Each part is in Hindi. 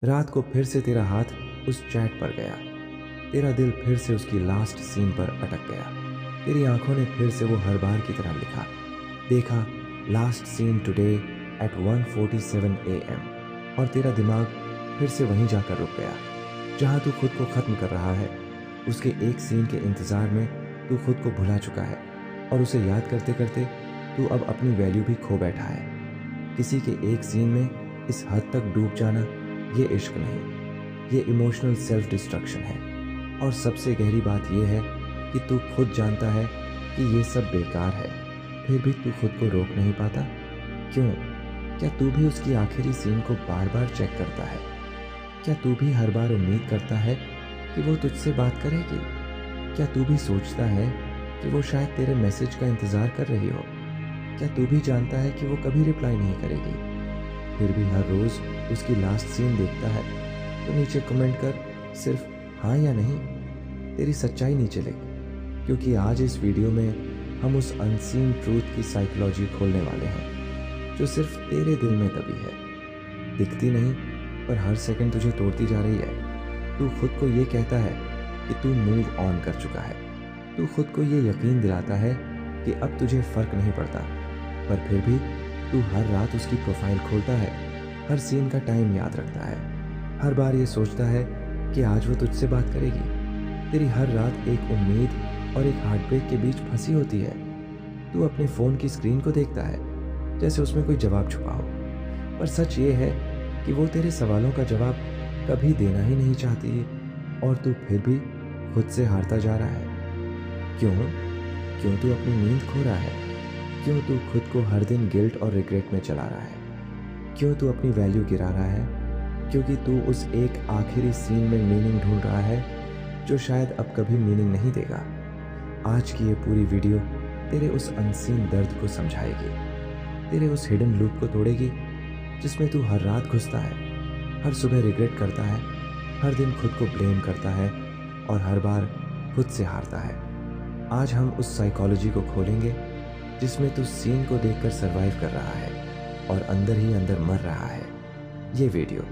रात को फिर से तेरा हाथ उस चैट पर गया। तेरा दिल फिर से उसकी लास्ट सीन पर अटक गया। तेरी आंखों ने फिर से वो हर बार की तरह लिखा, देखा last seen today at 1:47 AM। और तेरा दिमाग फिर से वहीं जाकर रुक गया जहां तू खुद को ख़त्म कर रहा है। उसके एक सीन के इंतज़ार में तू खुद को भुला चुका है और उसे याद करते करते तू अब अपनी वैल्यू भी खो बैठा है। किसी के एक सीन में इस हद तक डूब जाना ये इश्क नहीं, ये इमोशनल सेल्फ डिस्ट्रक्शन है। और सबसे गहरी बात यह है कि तू खुद जानता है कि ये सब बेकार है, फिर भी तू खुद को रोक नहीं पाता। क्यों? क्या तू भी उसकी आखिरी सीन को बार बार चेक करता है? क्या तू भी हर बार उम्मीद करता है कि वो तुझसे बात करेगी? क्या तू भी सोचता है कि वो शायद तेरे मैसेज का इंतज़ार कर रही हो? क्या तू भी जानता है कि वो कभी रिप्लाई नहीं करेगी? फिर भी हर रोज़ उसकी लास्ट सीन देखता है तो नीचे कमेंट कर सिर्फ हाँ या नहीं। तेरी सच्चाई नीचे लिख, क्योंकि आज इस वीडियो में हम उस अनसीन ट्रूथ की साइकोलॉजी खोलने वाले हैं जो सिर्फ तेरे दिल में दबी है, दिखती नहीं पर हर सेकंड तुझे तोड़ती जा रही है। तू खुद को ये कहता है कि तू मूव ऑन कर चुका है, तू खुद को ये यकीन दिलाता है कि अब तुझे फ़र्क नहीं पड़ता, पर फिर भी तू हर रात उसकी प्रोफाइल खोलता है, हर सीन का टाइम याद रखता है, हर बार ये सोचता है कि आज वो तुझसे बात करेगी। तेरी हर रात एक उम्मीद और एक हार्ट ब्रेक के बीच फंसी होती है। तू अपने फ़ोन की स्क्रीन को देखता है जैसे उसमें कोई जवाब छुपा हो, पर सच ये है कि वो तेरे सवालों का जवाब कभी देना ही नहीं चाहती और तू फिर भी खुद से हारता जा रहा है। क्यों? क्यों तू अपनी नींद खो रहा है? क्यों तू खुद को हर दिन गिल्ट और रिग्रेट में चला रहा है? क्यों तू अपनी वैल्यू गिरा रहा है? क्योंकि तू उस एक आखिरी सीन में मीनिंग ढूंढ रहा है जो शायद अब कभी मीनिंग नहीं देगा। आज की ये पूरी वीडियो तेरे उस अनसीन दर्द को समझाएगी, तेरे उस हिडन लूप को तोड़ेगी जिसमें तू हर रात घुसता है, हर सुबह रिग्रेट करता है, हर दिन खुद को ब्लेम करता है और हर बार खुद से हारता है। आज हम उस साइकोलॉजी को खोलेंगे जिसमें तू सीन को देखकर सरवाइव कर रहा है और अंदर ही अंदर मर रहा है। ये वीडियो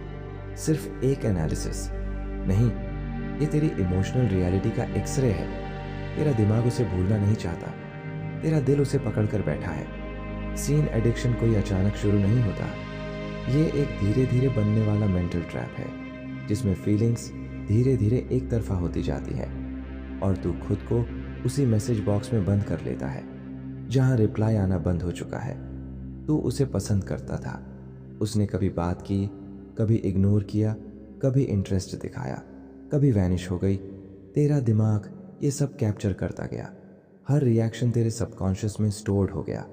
सिर्फ एक एनालिसिस नहीं, ये तेरी इमोशनल रियलिटी का एक्सरे है। तेरा दिमाग उसे भूलना नहीं चाहता, तेरा दिल उसे पकड़कर बैठा है। सीन एडिक्शन कोई अचानक शुरू नहीं होता, ये एक धीरे धीरे बनने वाला मेंटल ट्रैप है जिसमें फीलिंग्स धीरे धीरे एक तरफा होती जाती है और तू खुद को उसी मैसेज बॉक्स में बंद कर लेता है जहां रिप्लाई आना बंद हो चुका है। तू उसे पसंद करता था, उसने कभी बात की, कभी इग्नोर किया, कभी इंटरेस्ट दिखाया, कभी वैनिश हो गई। तेरा दिमाग ये सब कैप्चर करता गया, हर रिएक्शन तेरे सबकॉन्शियस में स्टोर्ड हो गया।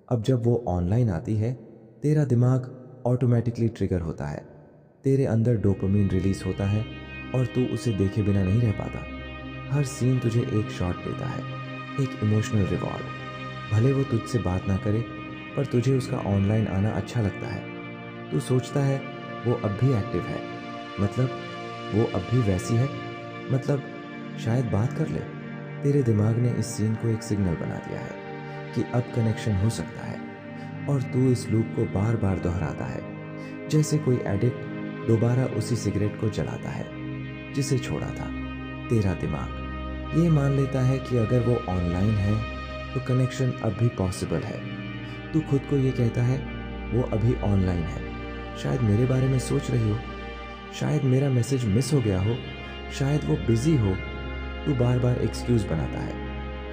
अब जब वो ऑनलाइन आती है तेरा दिमाग ऑटोमेटिकली ट्रिगर होता है, तेरे अंदर डोपामिन रिलीज होता है और तू उसे देखे बिना नहीं रह पाता। हर सीन तुझे एक शॉट देता है, एक इमोशनल रिवॉर्ड। भले वो तुझसे बात ना करे पर तुझे उसका ऑनलाइन आना अच्छा लगता है। तू सोचता है वो अब भी एक्टिव है, मतलब वो अब भी वैसी है, मतलब शायद बात कर ले। तेरे दिमाग ने इस सीन को एक सिग्नल बना दिया है कि अब कनेक्शन हो सकता है और तू इस लूप को बार बार दोहराता है, जैसे कोई एडिक्ट दोबारा उसी सिगरेट को जलाता है जिसे छोड़ा था। तेरा दिमाग ये मान लेता है कि अगर वो ऑनलाइन है तो कनेक्शन अब भी पॉसिबल है। तू खुद को ये कहता है वो अभी ऑनलाइन है, शायद मेरे बारे में सोच रही हो, शायद मेरा मैसेज मिस हो गया हो, शायद वो बिजी हो। तू बार बार एक्सक्यूज़ बनाता है।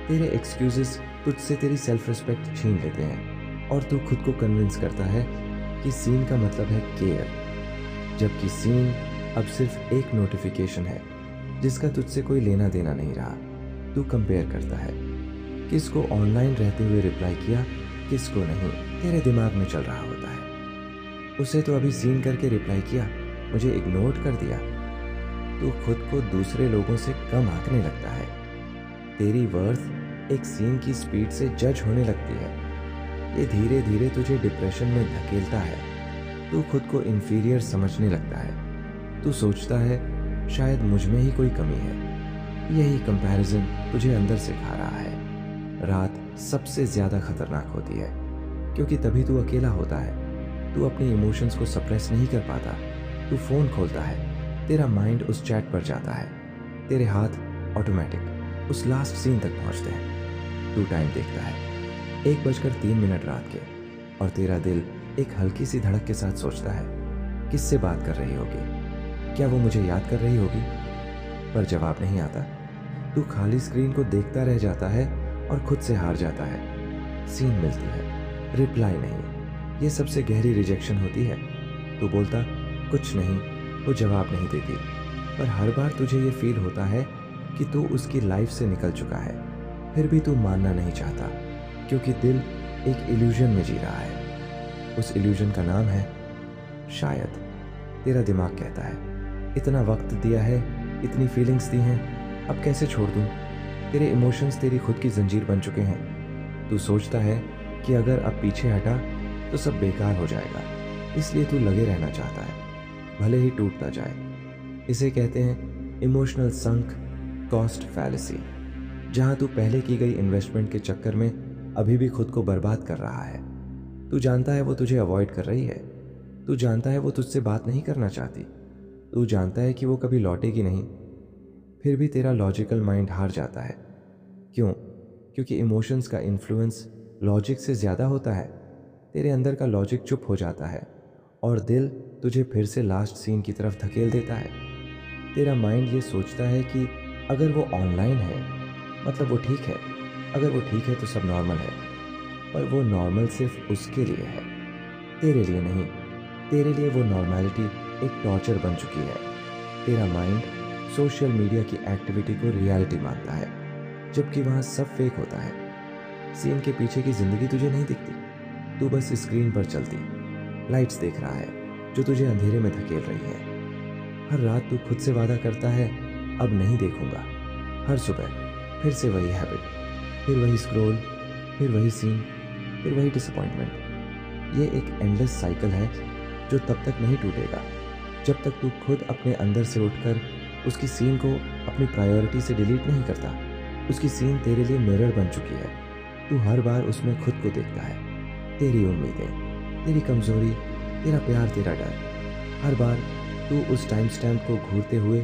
तेरे एक्सक्यूजेस तुझसे तेरी सेल्फ रिस्पेक्ट छीन लेते हैं और तू खुद को कन्विंस करता है कि सीन का मतलब है केयर, जबकि सीन अब सिर्फ एक नोटिफिकेशन है जिसका तुझसे कोई लेना देना नहीं रहा। तू कंपेयर करता है किसको ऑनलाइन रहते हुए रिप्लाई किया, किसको नहीं। तेरे दिमाग में चल रहा होता है उसे तो अभी सीन करके रिप्लाई किया, मुझे इग्नोर कर दिया। तू खुद को दूसरे लोगों से कम आंकने लगता है। तेरी वर्थ एक सीन की स्पीड से जज होने लगती है। ये धीरे धीरे तुझे डिप्रेशन में धकेलता है। तू खुद को इंफीरियर समझने लगता है। तू सोचता है शायद मुझ में ही कोई कमी है। यही कंपैरिजन तुझे अंदर से खा रहा है। रात सबसे ज़्यादा खतरनाक होती है क्योंकि तभी तू अकेला होता है। तू अपनी इमोशंस को सप्रेस नहीं कर पाता, तू फोन खोलता है, तेरा माइंड उस चैट पर जाता है, तेरे हाथ ऑटोमेटिक उस लास्ट सीन तक पहुंचते हैं। तू टाइम देखता है, 1:03 रात के, और तेरा दिल एक हल्की सी धड़क के साथ सोचता है, किससे बात कर रही होगी, क्या वो मुझे याद कर रही होगी? पर जवाब नहीं आता। तू खाली स्क्रीन को देखता रह जाता है और खुद से हार जाता है। सीन मिलती है, रिप्लाई नहीं। ये सबसे गहरी रिजेक्शन होती है। तू बोलता कुछ नहीं, वो जवाब नहीं देती। पर हर बार तुझे ये फील होता है कि तू उसकी लाइफ से निकल चुका है। फिर भी तू मानना नहीं चाहता, क्योंकि दिल एक इल्यूजन में जी रहा है। उस इल्यूजन का नाम है शायद। तेरा दिमाग कहता है, इतना वक्त दिया है, इतनी फीलिंग्स दी हैं, अब कैसे छोड़ दूं? तेरे इमोशंस तेरी खुद की जंजीर बन चुके हैं। तू सोचता है कि अगर अब पीछे हटा तो सब बेकार हो जाएगा, इसलिए तू लगे रहना चाहता है, भले ही टूटता जाए। इसे कहते हैं इमोशनल संक कॉस्ट फैलेसी, जहां तू पहले की गई इन्वेस्टमेंट के चक्कर में अभी भी खुद को बर्बाद कर रहा है। तू जानता है वो तुझे अवॉइड कर रही है, तू जानता है वो तुझसे बात नहीं करना चाहती, तू जानता है कि वो कभी लौटेगी नहीं। फिर भी तेरा लॉजिकल माइंड हार जाता है। क्यों? क्योंकि इमोशंस का इन्फ्लुएंस लॉजिक से ज़्यादा होता है। तेरे अंदर का लॉजिक चुप हो जाता है और दिल तुझे फिर से लास्ट सीन की तरफ धकेल देता है। तेरा माइंड ये सोचता है कि अगर वो ऑनलाइन है मतलब वो ठीक है, अगर वो ठीक है तो सब नॉर्मल है। पर वो नॉर्मल सिर्फ उसके लिए है, तेरे लिए नहीं। तेरे लिए वो नॉर्मैलिटी एक टॉर्चर बन चुकी है। तेरा माइंड सोशल मीडिया की एक्टिविटी को रियलिटी मानता है, जबकि वहाँ सब फेक होता है। सीन के पीछे की जिंदगी तुझे नहीं दिखती, तू बस स्क्रीन पर चलती लाइट्स देख रहा है जो तुझे अंधेरे में धकेल रही है। हर रात तू खुद से वादा करता है, अब नहीं देखूंगा। हर सुबह फिर से वही हैबिट, फिर वही स्क्रॉल, फिर वही सीन, फिर वही डिसअपॉइंटमेंट। ये एक एंडलेस साइकिल है जो तब तक नहीं टूटेगा जब तक तू खुद अपने अंदर से उठकर उसकी सीन को अपनी प्रायोरिटी से डिलीट नहीं करता। उसकी सीन तेरे लिए मिरर बन चुकी है। तू हर बार उसमें खुद को देखता है, तेरी उम्मीदें, तेरी कमजोरी, तेरा प्यार, तेरा डर। हर बार तू उस टाइम स्टैम्प को घूरते हुए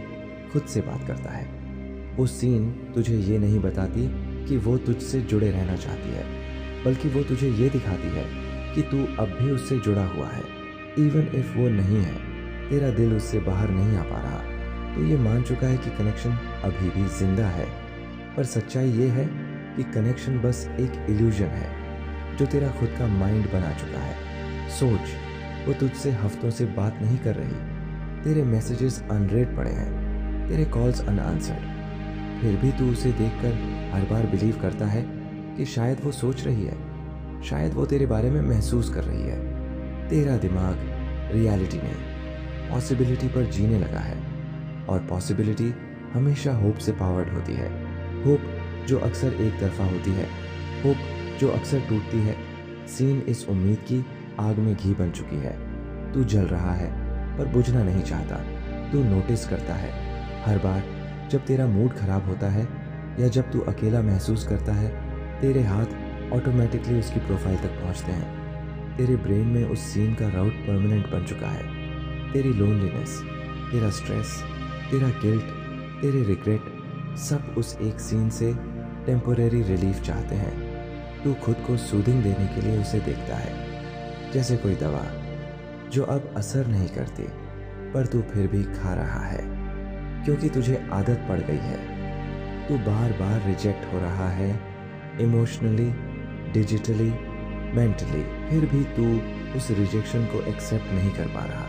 खुद से बात करता है। वो सीन तुझे ये नहीं बताती कि वो तुझसे जुड़े रहना चाहती है, बल्कि वो तुझे ये दिखाती है कि तू अब भी उससे जुड़ा हुआ है। इवन इफ वो नहीं है, तेरा दिल उससे बाहर नहीं आ पा रहा, तो ये मान चुका है कि कनेक्शन अभी भी जिंदा है। पर सच्चाई ये है कि कनेक्शन बस एक इल्यूजन है जो तेरा खुद का माइंड बना चुका है। सोच, वो तुझसे हफ्तों से बात नहीं कर रही, तेरे मैसेजेस अनरेड पड़े हैं, तेरे कॉल्स अनआंसर्ड। फिर भी तू उसे देखकर हर बार बिलीव करता है कि शायद वो सोच रही है, शायद वो तेरे बारे में महसूस कर रही है। तेरा दिमाग रियलिटी नहीं, पॉसिबिलिटी पर जीने लगा है, और पॉसिबिलिटी हमेशा होप से पावर्ड होती है। होप जो अक्सर एक तरफा होती है, होप जो अक्सर टूटती है। सीन इस उम्मीद की आग में घी बन चुकी है। तू जल रहा है पर बुझना नहीं चाहता। तू नोटिस करता है हर बार जब तेरा मूड खराब होता है या जब तू अकेला महसूस करता है, तेरे हाथ ऑटोमेटिकली उसकी प्रोफाइल तक पहुंचते हैं। तेरे ब्रेन में उस सीन का राउट परमानेंट बन चुका है। तेरी लोनलीनेस, तेरा स्ट्रेस, तेरा गिल्ट, तेरे रिग्रेट, सब उस एक सीन से टेम्पोरेरी रिलीफ चाहते हैं। तू खुद को सूदिंग देने के लिए उसे देखता है, जैसे कोई दवा जो अब असर नहीं करती, पर तू फिर भी खा रहा है क्योंकि तुझे आदत पड़ गई है। तू बार बार रिजेक्ट हो रहा है, इमोशनली, डिजिटली, मेंटली। फिर भी तू उस रिजेक्शन को एक्सेप्ट नहीं कर पा रहा।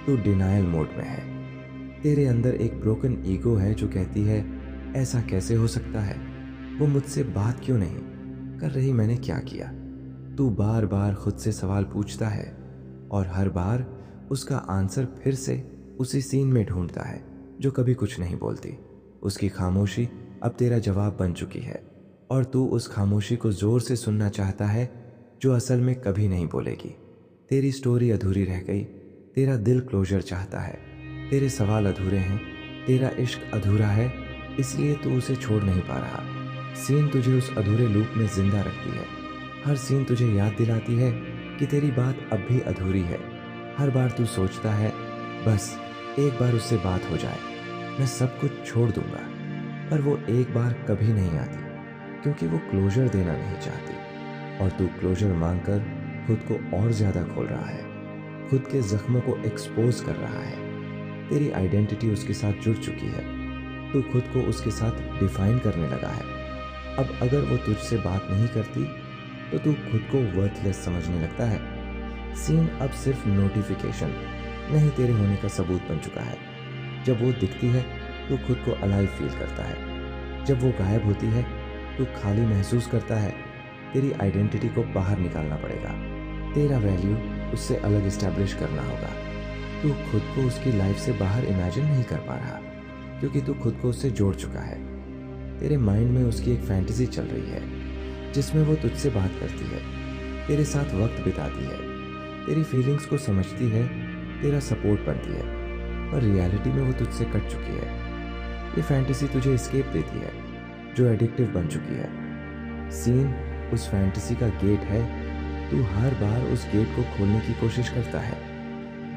तू डिनायल मोड में है। तेरे अंदर एक ब्रोकन ईगो है जो कहती है, ऐसा कैसे हो सकता है, वो मुझसे बात क्यों नहीं कर रही, मैंने क्या किया। तू बार बार खुद से सवाल पूछता है और हर बार उसका आंसर फिर से उसी सीन में ढूंढता है जो कभी कुछ नहीं बोलती। उसकी खामोशी अब तेरा जवाब बन चुकी है और तू उस खामोशी को जोर से सुनना चाहता है जो असल में कभी नहीं बोलेगी। तेरी स्टोरी अधूरी रह गई, तेरा दिल क्लोजर चाहता है, तेरे सवाल अधूरे हैं, तेरा इश्क अधूरा है, इसलिए तू उसे छोड़ नहीं पा रहा। सीन तुझे उस अधूरे लूप में जिंदा रखती है। हर सीन तुझे याद दिलाती है कि तेरी बात अब भी अधूरी है। हर बार तू सोचता है बस एक बार उससे बात हो जाए, मैं सब कुछ छोड़ दूंगा। पर वो एक बार कभी नहीं आती, क्योंकि वो क्लोजर देना नहीं चाहती, और तू क्लोजर मांगकर खुद को और ज़्यादा खोल रहा है, खुद के जख्मों को एक्सपोज कर रहा है। तेरी आइडेंटिटी उसके साथ जुड़ चुकी है, तू खुद को उसके साथ डिफाइन करने लगा है। अब अगर वो तुझसे बात नहीं करती तो तू खुद को वर्थलेस समझने लगता है। सीन अब सिर्फ नोटिफिकेशन नहीं, तेरे होने का सबूत बन चुका है। जब वो दिखती है तो खुद को अलाइव फील करता है, जब वो गायब होती है तो खाली महसूस करता है। तेरी आइडेंटिटी को बाहर निकालना पड़ेगा, तेरा वैल्यू उससे अलग इस्टेब्लिश करना होगा। तू खुद को उसकी लाइफ से बाहर इमेजिन नहीं कर पा रहा, क्योंकि तू खुद को उससे जोड़ चुका है। तेरे माइंड में उसकी एक फैंटेसी चल रही है, जिसमें वो तुझसे बात करती है, तेरे साथ वक्त बिताती है, तेरी फीलिंग्स को समझती है, तेरा सपोर्ट बनती है। पर रियलिटी में वो तुझसे कट चुकी है। ये फैंटेसी तुझे एस्केप देती है, जो एडिक्टिव बन चुकी है। सीन उस फैंटेसी का गेट है। तू हर बार उस गेट को खोलने की कोशिश करता है,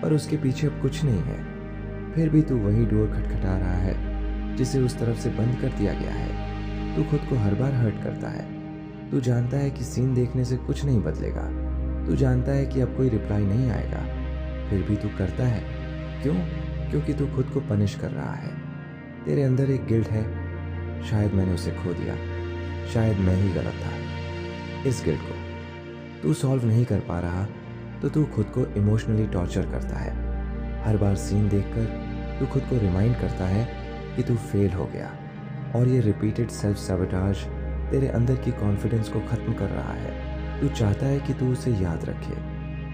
पर उसके पीछे अब कुछ नहीं है। फिर भी तू वही डोर खटखटा रहा है, जिसे उस तरफ से बंद कर दिया गया है। तू खुद को हर बार हर्ट करता है। तू जानता है कि सीन देखने से कुछ नहीं बदलेगा, तू जानता है कि अब कोई रिप्लाई नहीं आएगा, फिर भी तू करता है। क्यों? क्योंकि तू खुद को पनिश कर रहा है। तेरे अंदर एक गिल्ट है, शायद मैंने उसे खो दिया, शायद मैं ही गलत था। इस गिल्ट को तू सॉल्व नहीं कर पा रहा तो तू खुद को इमोशनली टॉर्चर करता है। हर बार सीन देखकर तू खुद को रिमाइंड करता है कि तू फेल हो गया, और ये रिपीटेड सेल्फ सैबोटाज तेरे अंदर की कॉन्फिडेंस को ख़त्म कर रहा है। तू चाहता है कि तू उसे याद रखे,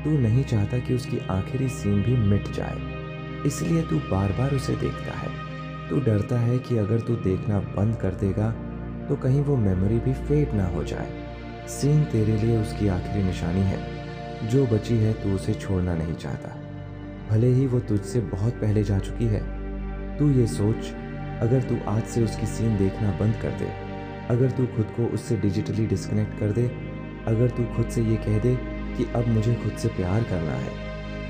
तू नहीं चाहता कि उसकी आखिरी सीन भी मिट जाए, इसलिए तू बार बार उसे देखता है। तू डरता है कि अगर तू देखना बंद कर देगा तो कहीं वो मेमोरी भी फेड ना हो जाए। सीन तेरे लिए उसकी आखिरी निशानी है, जो बची है तू उसे छोड़ना नहीं चाहता, भले ही वो तुझसे बहुत पहले जा चुकी है। तू ये सोच, अगर तू आज से उसकी सीन देखना बंद कर दे, अगर तू खुद को उससे डिजिटली डिस्कनेक्ट कर दे, अगर तू खुद से ये कह दे कि अब मुझे खुद से प्यार करना है,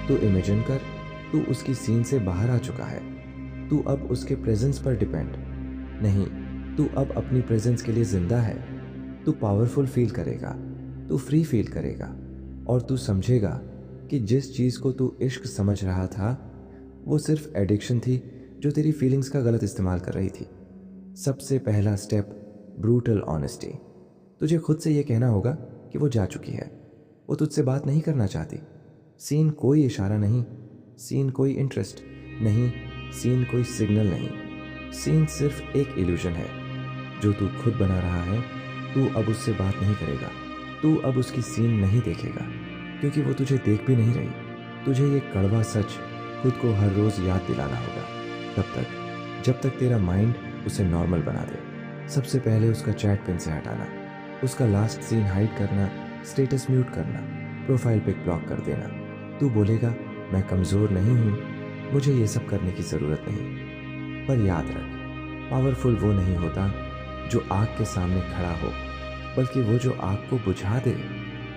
तो इमेजिन कर तू उसकी सीन से बाहर आ चुका है। तू अब उसके प्रेजेंस पर डिपेंड नहीं, तू अब अपनी प्रेजेंस के लिए जिंदा है। तू पावरफुल फील करेगा, तू फ्री फील करेगा, और तू समझेगा कि जिस चीज़ को तू इश्क समझ रहा था वो सिर्फ एडिक्शन थी, जो तेरी फीलिंग्स का गलत इस्तेमाल कर रही थी। सबसे पहला स्टेप, ब्रूटल ऑनेस्टी। तुझे खुद से ये कहना होगा कि वो जा चुकी है, वो तुझसे बात नहीं करना चाहती। सीन कोई इशारा नहीं, सीन कोई इंटरेस्ट नहीं, सीन कोई सिग्नल नहीं। सीन सिर्फ एक इल्यूजन है जो तू खुद बना रहा है। तू अब उससे बात नहीं करेगा, तू अब उसकी सीन नहीं देखेगा, क्योंकि वो तुझे देख भी नहीं रही। तुझे ये कड़वा सच खुद को हर रोज़ याद दिलाना होगा, तब तक जब तक तेरा माइंड उसे नॉर्मल बना दे। सबसे पहले उसका चैट पिन से हटाना, उसका लास्ट सीन हाइड करना, स्टेटस म्यूट करना, प्रोफाइल पिक ब्लॉक कर देना। तू बोलेगा मैं कमज़ोर नहीं हूँ, मुझे ये सब करने की ज़रूरत नहीं। पर याद रख, पावरफुल वो नहीं होता जो आग के सामने खड़ा हो, बल्कि वो जो आग को बुझा दे।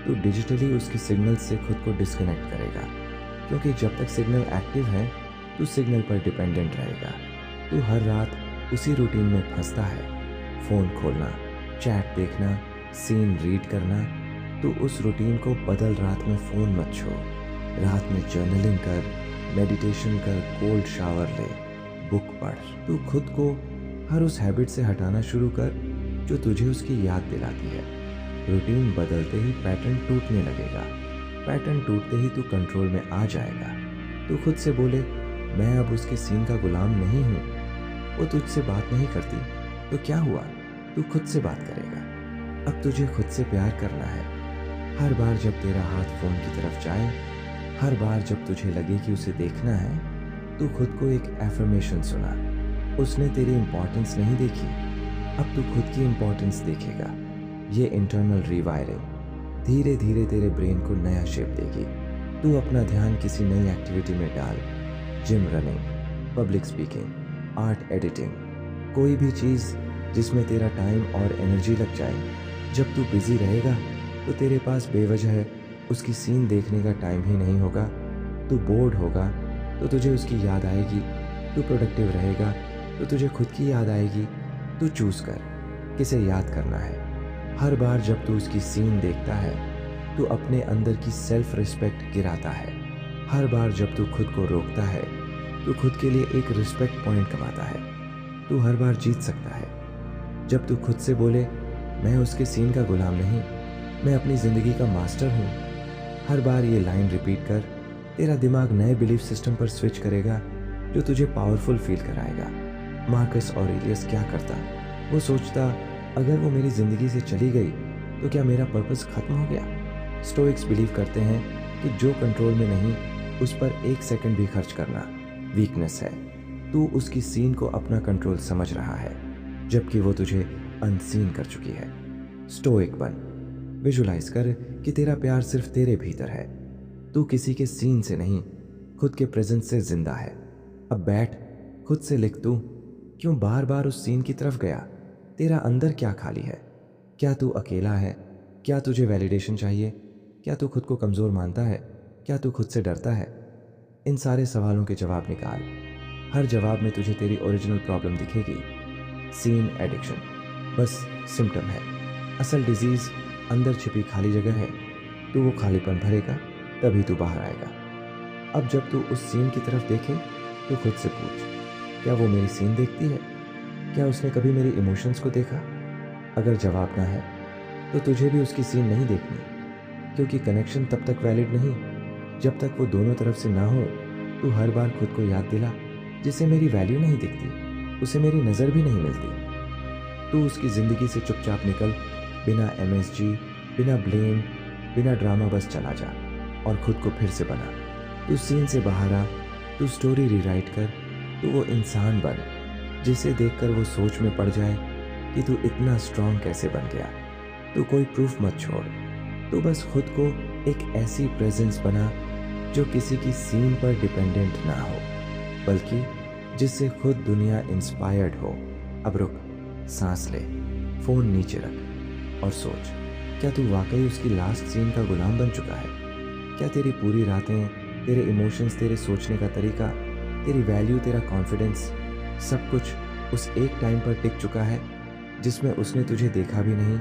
तू डिजिटली उसके सिग्नल से खुद को डिस्कनेक्ट करेगा, क्योंकि जब तक सिग्नल एक्टिव है तू सिग्नल पर डिपेंडेंट रहेगा। तू हर रात उसी रूटीन में फंसता है, फ़ोन खोलना, चैट देखना, सीन रीड करना। तू उस रूटीन को बदल, रात में फ़ोन मत छोड़, रात में जर्नलिंग कर, मेडिटेशन कर, कोल्ड शावर ले, बुक पढ़। तू खुद को हर उस हैबिट से हटाना शुरू कर जो तुझे उसकी याद दिलाती है। रूटीन बदलते ही पैटर्न टूटने लगेगा, पैटर्न टूटते ही तू कंट्रोल में आ जाएगा। तू खुद से बोले मैं अब उसके सीन का गुलाम नहीं हूँ। वो तुझसे बात नहीं करती तो क्या हुआ, तू खुद से बात करेगा। अब तुझे खुद से प्यार करना है। हर बार जब तेरा हाथ फ़ोन की तरफ जाए, हर बार जब तुझे लगे कि उसे देखना है, तू खुद को एक एफर्मेशन सुना। उसने तेरी इम्पोर्टेंस नहीं देखी, अब तू खुद की इम्पोर्टेंस देखेगा। ये इंटरनल रिवायरिंग धीरे धीरे तेरे ब्रेन को नया शेप देगी। तू अपना ध्यान किसी नई एक्टिविटी में डाल, gym, running, public speaking, art, editing, कोई भी चीज़ जिसमें तेरा टाइम और एनर्जी लग जाए। जब तू बिजी रहेगा तो तेरे पास बेवजह उसकी सीन देखने का टाइम ही नहीं होगा। तू बोर्ड होगा तो तुझे उसकी याद आएगी। तू प्रोडक्टिव रहेगा तो तुझे खुद की याद आएगी। तू चूज कर किसे याद करना है। हर बार जब तू उसकी सीन देखता है तू अपने अंदर की सेल्फ रिस्पेक्ट गिराता है। हर बार जब तू खुद को रोकता है तू खुद के लिए एक रिस्पेक्ट पॉइंट कमाता है। तू हर बार जीत सकता है जब तू खुद से बोले, मैं उसके सीन का गुलाम नहीं, मैं अपनी ज़िंदगी का मास्टर हूँ। हर बार ये लाइन रिपीट कर, तेरा दिमाग नए बिलीफ सिस्टम पर स्विच करेगा जो तुझे पावरफुल फील कराएगा। मार्कस ऑरेलियस क्या करता? वो सोचता, अगर वो मेरी ज़िंदगी से चली गई तो क्या मेरा पर्पस खत्म हो गया? स्टोइक्स बिलीव करते हैं कि जो कंट्रोल में नहीं उस पर 1 सेकंड भी खर्च करना वीकनेस है। तू उसकी सीन को अपना कंट्रोल समझ रहा है जबकि वो तुझे अनसीन कर चुकी है। स्टोइक बन। विजुलाइज कर कि तेरा प्यार सिर्फ तेरे भीतर है। तू किसी के सीन से नहीं, खुद के प्रेजेंस से जिंदा है। अब बैठ, खुद से लिख, तू क्यों बार बार उस सीन की तरफ गया? तेरा अंदर क्या खाली है? क्या तू अकेला है? क्या तुझे वैलिडेशन चाहिए? क्या तू खुद को कमज़ोर मानता है? क्या तू खुद से डरता है? इन सारे सवालों के जवाब निकाल। हर जवाब में तुझे तेरी ओरिजिनल प्रॉब्लम दिखेगी। सीन एडिक्शन बस सिम्टम है, असल डिजीज़ अंदर छिपी खाली जगह है। तू वो खालीपन भरेगा तभी तू बाहर आएगा। अब जब तू उस सीन की तरफ देखे तो खुद से पूछ, क्या वो मेरी सीन देखती है? क्या उसने कभी मेरी इमोशंस को देखा? अगर जवाब ना है तो तुझे भी उसकी सीन नहीं देखनी, क्योंकि कनेक्शन तब तक वैलिड नहीं जब तक वो दोनों तरफ से ना हो। तू हर बार खुद को याद दिला, जिसे मेरी वैल्यू नहीं दिखती उसे मेरी नज़र भी नहीं मिलती। तू उसकी ज़िंदगी से चुपचाप निकल, बिना MSG, बिना ब्लेम, बिना ड्रामा, बस चला जा और खुद को फिर से बना। तू सीन से बाहर आ, तू स्टोरी रीराइट कर, तू वो इंसान बन जिसे देखकर वो सोच में पड़ जाए कि तू इतना स्ट्रांग कैसे बन गया। तू कोई प्रूफ मत छोड़, तू बस खुद को एक ऐसी प्रेजेंस बना जो किसी की सीन पर डिपेंडेंट ना हो, बल्कि जिससे खुद दुनिया इंस्पायर्ड हो। अब रुक, सांस ले, फ़ोन नीचे रख और सोच, क्या तू वाकई उसकी लास्ट सीन का गुलाम बन चुका है? क्या तेरी पूरी रातें, तेरे इमोशंस, तेरे सोचने का तरीका, तेरी वैल्यू, तेरा कॉन्फिडेंस, सब कुछ उस एक टाइम पर टिक चुका है जिसमें उसने तुझे देखा भी नहीं,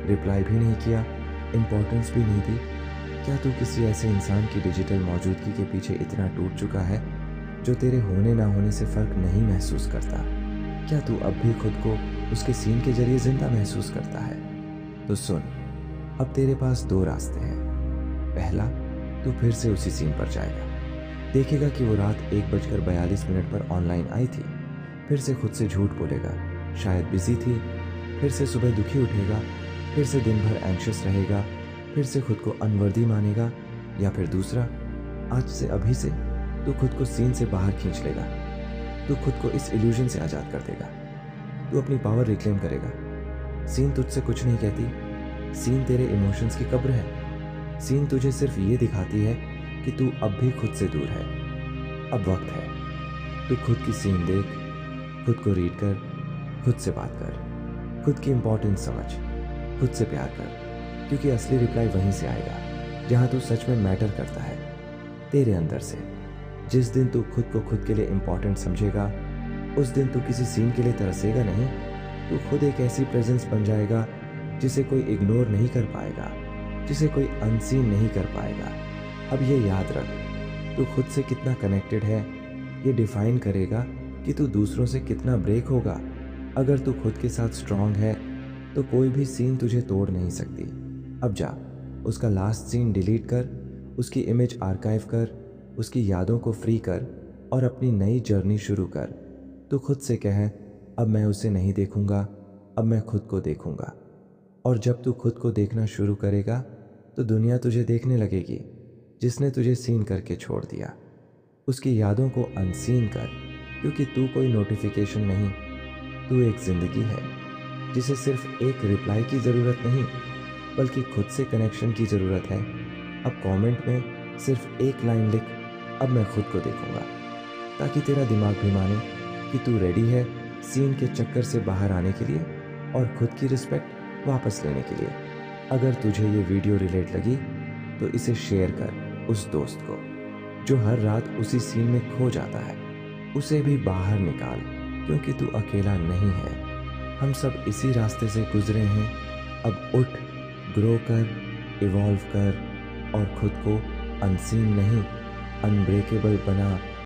रिप्लाई भी नहीं किया, इम्पोर्टेंस भी नहीं दी? क्या तू किसी ऐसे इंसान की डिजिटल मौजूदगी के पीछे इतना टूट चुका है जो तेरे होने ना होने से फ़र्क नहीं महसूस करता? क्या तू अब भी खुद को उसके सीन के जरिए जिंदा महसूस करता है? तो सुन, अब तेरे पास 2 रास्ते हैं। पहला, तू फिर से उसी सीन पर जाएगा, देखेगा कि वो रात 1:42 पर ऑनलाइन आई थी, फिर से खुद से झूठ बोलेगा, शायद बिजी थी, फिर से सुबह दुखी उठेगा, फिर से दिन भर एंग्शियस रहेगा, फिर से खुद को अनवर्दी मानेगा। या फिर दूसरा, आज से अभी से तू खुद को सीन से बाहर खींच लेगा, तू खुद को इस इल्यूजन से आज़ाद कर देगा, तू अपनी पावर रिक्लेम करेगा। सीन तुझसे कुछ नहीं कहती, सीन तेरे इमोशंस की कब्र है। सीन तुझे सिर्फ ये दिखाती है कि तू अब भी खुद से दूर है। अब वक्त है, तू खुद की सीन देख, खुद को रीड कर, खुद से बात कर, खुद की इंपॉर्टेंस समझ, खुद से प्यार कर, क्योंकि असली रिप्लाई वहीं से आएगा जहाँ तू सच में मैटर करता है, तेरे अंदर से। जिस दिन तू खुद को खुद के लिए इम्पॉर्टेंट समझेगा उस दिन तू किसी सीन के लिए तरसेगा नहीं, तू खुद एक ऐसी प्रेजेंस बन जाएगा जिसे कोई इग्नोर नहीं कर पाएगा, जिसे कोई अनसीन नहीं कर पाएगा। अब ये याद रख, तू खुद से कितना कनेक्टेड है ये डिफाइन करेगा कि तू दूसरों से कितना ब्रेक होगा। अगर तू खुद के साथ स्ट्रांग है तो कोई भी सीन तुझे तोड़ नहीं सकती। अब जा, उसका लास्ट सीन डिलीट कर, उसकी इमेज आर्काइव कर, उसकी यादों को फ्री कर और अपनी नई जर्नी शुरू कर। तू खुद से कह, अब मैं उसे नहीं देखूंगा, अब मैं खुद को देखूंगा। और जब तू खुद को देखना शुरू करेगा तो दुनिया तुझे देखने लगेगी, जिसने तुझे सीन करके छोड़ दिया। उसकी यादों को अनसीन कर, क्योंकि तू कोई नोटिफिकेशन नहीं, तू एक ज़िंदगी है जिसे सिर्फ एक रिप्लाई की ज़रूरत नहीं बल्कि खुद से कनेक्शन की ज़रूरत है। अब कमेंट में सिर्फ एक लाइन लिख, अब मैं खुद को देखूंगा, ताकि तेरा दिमाग भी माने कि तू रेडी है सीन के चक्कर से बाहर आने के लिए और खुद की रिस्पेक्ट वापस लेने के लिए। अगर तुझे ये वीडियो रिलेट लगी तो इसे शेयर कर उस दोस्त को जो हर रात उसी सीन में खो जाता है, उसे भी बाहर निकाल, क्योंकि तू अकेला नहीं है। हम सब इसी रास्ते से गुजरे हैं। अब उठ, ग्रो कर, इवॉल्व कर और खुद को अनसीन नहीं, अनब्रेकेबल बना